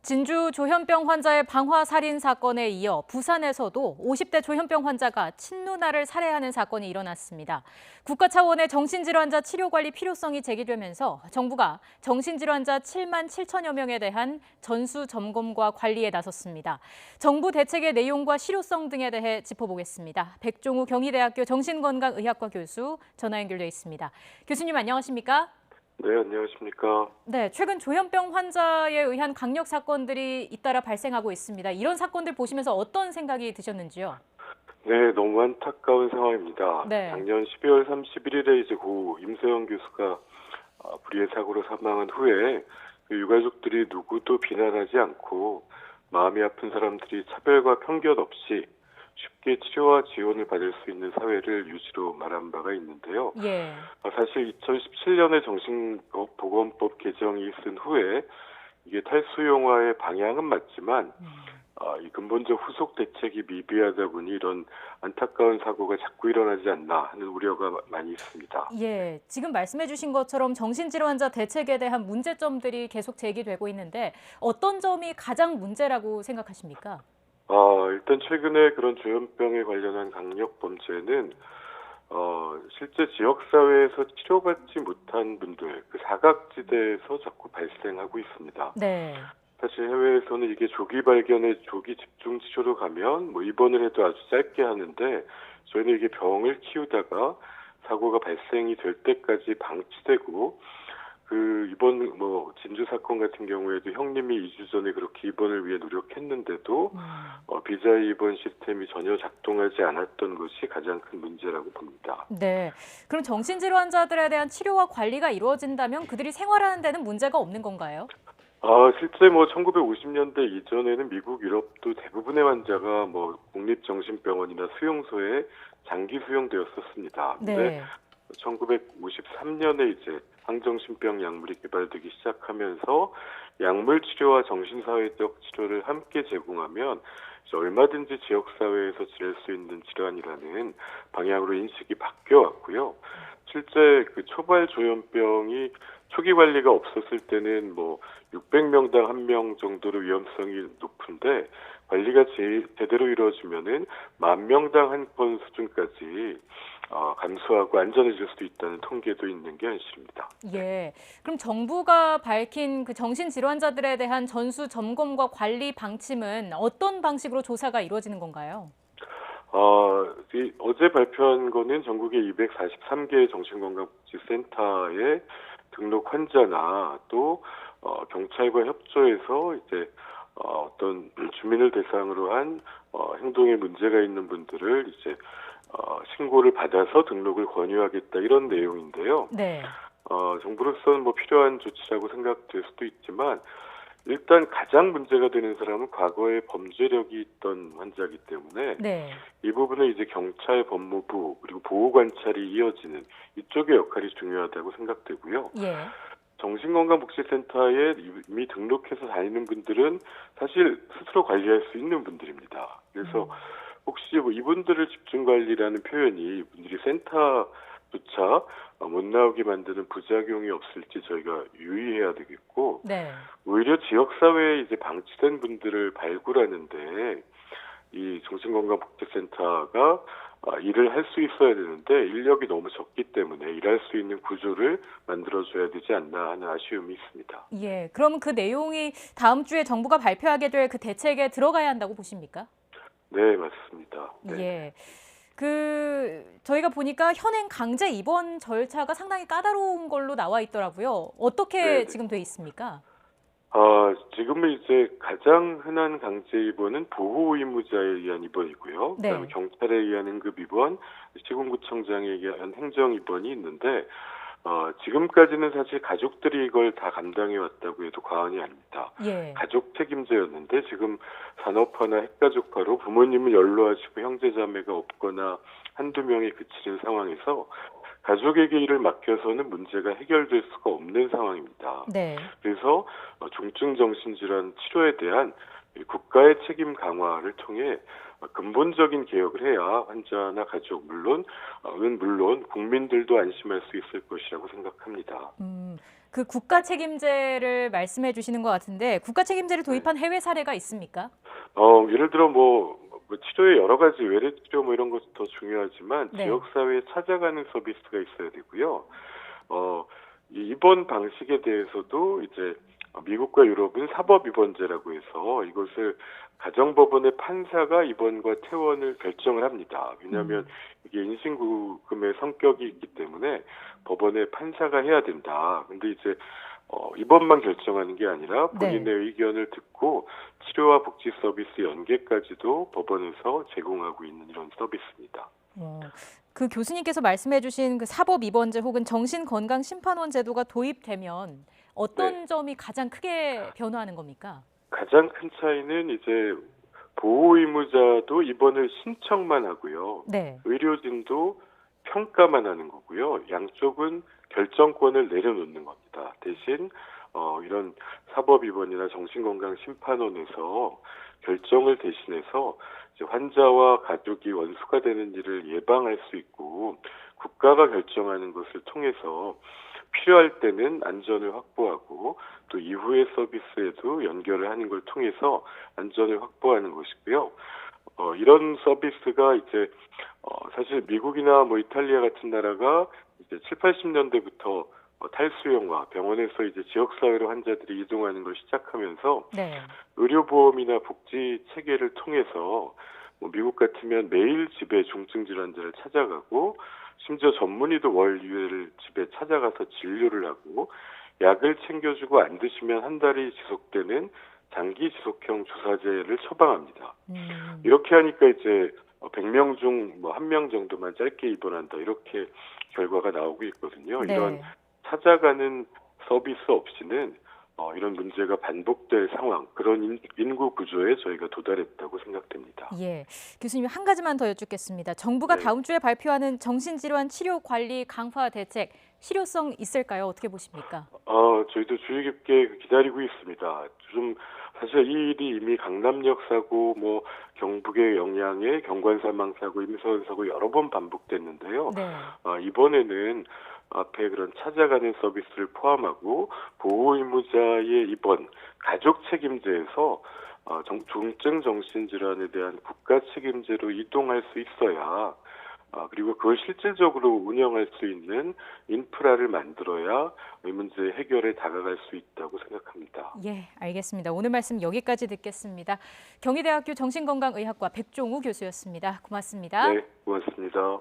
진주 조현병 환자의 방화 살인 사건에 이어 부산에서도 50대 조현병 환자가 친누나를 살해하는 사건이 일어났습니다. 국가 차원의 정신질환자 치료 관리 필요성이 제기되면서 정부가 정신질환자 7만 7천여 명에 대한 전수 점검과 관리에 나섰습니다. 정부 대책의 내용과 실효성 등에 대해 짚어보겠습니다. 백종우 경희대학교 정신건강의학과 교수 전화 연결돼 있습니다. 교수님 안녕하십니까? 네, 안녕하십니까. 네, 최근 조현병 환자에 의한 강력 사건들이 잇따라 발생하고 있습니다. 이런 사건들 보시면서 어떤 생각이 드셨는지요? 네, 너무 안타까운 상황입니다. 네. 작년 12월 31일에 이제 고 임서영 교수가 불의의 사고로 사망한 후에 그 유가족들이 누구도 비난하지 않고 마음이 아픈 사람들이 차별과 편견 없이 쉽게 치료와 지원을 받을 수 있는 사회를 유지로 말한 바가 있는데요. 예. 사실 2017년에 정신보건법 개정이 있은 후에 이게 탈수용화의 방향은 맞지만 이 근본적 후속 대책이 미비하다 보니 이런 안타까운 사고가 자꾸 일어나지 않나 하는 우려가 많이 있습니다. 예. 지금 말씀해 주신 것처럼 정신질환자 대책에 대한 문제점들이 계속 제기되고 있는데 어떤 점이 가장 문제라고 생각하십니까? 일단 최근에 그런 조현병에 관련한 강력 범죄는 실제 지역사회에서 치료받지 못한 분들, 그 사각지대에서 자꾸 발생하고 있습니다. 네. 사실 해외에서는 이게 조기 발견에 조기 집중 치료로 가면 뭐 입원을 해도 아주 짧게 하는데 저희는 이게 병을 키우다가 사고가 발생이 될 때까지 방치되고 그 이번 뭐 진주 사건 같은 경우에도 형님이 2주 전에 그렇게 입원을 위해 노력했는데도 비자의 입원 시스템이 전혀 작동하지 않았던 것이 가장 큰 문제라고 봅니다. 네. 그럼 정신질환자들에 대한 치료와 관리가 이루어진다면 그들이 생활하는 데는 문제가 없는 건가요? 실제 뭐 1950년대 이전에는 미국, 유럽도 대부분의 환자가 뭐 국립정신병원이나 수용소에 장기 수용되었었습니다. 근데 네. 1953년에 이제 항정신병 약물이 개발되기 시작하면서 약물 치료와 정신사회적 치료를 함께 제공하면 이제 얼마든지 지역사회에서 지낼 수 있는 질환이라는 방향으로 인식이 바뀌어 왔고요. 실제 그 초발 조현병이 초기 관리가 없었을 때는 뭐 600명당 1명 정도로 위험성이 높은데 관리가 제대로 이루어지면은 10,000명당 한 건 수준까지 감소하고 안전해질 수도 있다는 통계도 있는 게 현실입니다. 예. 그럼 정부가 밝힌 그 정신질환자들에 대한 전수 점검과 관리 방침은 어떤 방식으로 조사가 이루어지는 건가요? 어제 발표한 거는 전국의 243개 정신건강복지센터에 등록 환자나 또 경찰과 협조해서 이제 어떤 주민을 대상으로 한 행동에 문제가 있는 분들을 이제 신고를 받아서 등록을 권유하겠다 이런 내용인데요. 네. 정부로서는 뭐 필요한 조치라고 생각될 수도 있지만 일단 가장 문제가 되는 사람은 과거에 범죄력이 있던 환자이기 때문에 네. 이 부분은 이제 경찰, 법무부 그리고 보호관찰이 이어지는 이쪽의 역할이 중요하다고 생각되고요. 예. 정신건강복지센터에 이미 등록해서 다니는 분들은 사실 스스로 관리할 수 있는 분들입니다. 그래서 혹시 뭐 이분들을 집중관리라는 표현이 이분들이 센터조차 못 나오게 만드는 부작용이 없을지 저희가 유의해야 되겠고, 네. 오히려 지역사회에 이제 방치된 분들을 발굴하는데 이 정신건강복지센터가 일을 할 수 있어야 되는데 인력이 너무 적기 때문에 일할 수 있는 구조를 만들어줘야 되지 않나 하는 아쉬움이 있습니다. 예. 그럼 그 내용이 다음 주에 정부가 발표하게 될 그 대책에 들어가야 한다고 보십니까? 네, 맞습니다. 네. 예. 저희가 보니까 현행 강제 입원 절차가 상당히 까다로운 걸로 나와 있더라고요. 어떻게 네네. 지금 돼 있습니까? 지금은 이제 가장 흔한 강제 입원은 보호 의무자에 의한 입원이고요. 네. 그다음에 경찰에 의한 응급 입원, 시군구청장에 의한 행정 입원이 있는데 지금까지는 사실 가족들이 이걸 다 감당해 왔다고 해도 과언이 아닙니다. 예. 가족 책임제였는데 지금 산업화나 핵가족화로 부모님을 연로하시고 형제자매가 없거나 한두 명이 그치는 상황에서 가족에게 일을 맡겨서는 문제가 해결될 수가 없는 상황입니다. 네. 그래서 중증 정신질환 치료에 대한 국가의 책임 강화를 통해 근본적인 개혁을 해야 환자나 가족 물론 국민들도 안심할 수 있을 것이라고 생각합니다. 그 국가 책임제를 말씀해 주시는 것 같은데 국가 책임제를 도입한 해외 사례가 있습니까? 예를 들어 뭐 치료의 여러 가지 외래 치료 뭐 이런 것도 더 중요하지만 네. 지역사회에 찾아가는 서비스가 있어야 되고요. 이 입원 방식에 대해서도 이제 미국과 유럽은 사법입원제라고 해서 이것을 가정법원의 판사가 입원과 퇴원을 결정을 합니다. 왜냐하면 이게 인신구금의 성격이 있기 때문에 법원의 판사가 해야 된다. 근데 이제 입원만 결정하는 게 아니라 본인의 네. 의견을 듣고 치료와 복지 서비스 연계까지도 법원에서 제공하고 있는 이런 서비스입니다. 어, 그 교수님께서 말씀해 주신 그 사법입원제 혹은 정신건강심판원 제도가 도입되면 어떤 네. 점이 가장 크게 변화하는 겁니까? 가장 큰 차이는 이제 보호 의무자도 입원을 신청만 하고요. 네. 의료진도 평가만 하는 거고요. 양쪽은 결정권을 내려놓는 겁니다. 대신 이런 사법입원이나 정신건강심판원에서 결정을 대신해서 이제 환자와 가족이 원수가 되는 일을 예방할 수 있고 국가가 결정하는 것을 통해서 필요할 때는 안전을 확보하고 또 이후의 서비스에도 연결을 하는 걸 통해서 안전을 확보하는 것이고요. 이런 서비스가 이제 사실 미국이나 뭐 이탈리아 같은 나라가 이제 7, 80년대부터 탈수용화, 병원에서 이제 지역사회로 환자들이 이동하는 걸 시작하면서 네. 의료보험이나 복지 체계를 통해서 뭐 미국 같으면 매일 집에 중증 질환자를 찾아가고 심지어 전문의도 월 2회를 집에 찾아가서 진료를 하고 약을 챙겨주고 안 드시면 한 달이 지속되는 장기 지속형 주사제를 처방합니다. 이렇게 하니까 이제 100명 중 뭐 1명 정도만 짧게 입원한다 이렇게 결과가 나오고 있거든요. 네. 이런 찾아가는 서비스 없이는 이런 문제가 반복될 상황, 그런 인구 구조에 저희가 도달했다고 생각됩니다. 예. 교수님 한 가지만 더 여쭙겠습니다. 정부가 네. 다음 주에 발표하는 정신질환 치료 관리 강화 대책 실효성 있을까요? 어떻게 보십니까? 저희도 주의 깊게 기다리고 있습니다. 좀 사실 이 일이 이미 강남역 사고, 뭐 경북의 영양에 경관 사망 사고, 임서원 사고 여러 번 반복됐는데요. 네. 이번에는 앞에 그런 찾아가는 서비스를 포함하고 보호 의무자의 입원, 가족 책임제에서 중증 정신질환에 대한 국가 책임제로 이동할 수 있어야 그리고 그걸 실질적으로 운영할 수 있는 인프라를 만들어야 이 문제 해결에 다가갈 수 있다고 생각합니다. 예, 알겠습니다. 오늘 말씀 여기까지 듣겠습니다. 경희대학교 정신건강의학과 백종우 교수였습니다. 고맙습니다. 네, 고맙습니다.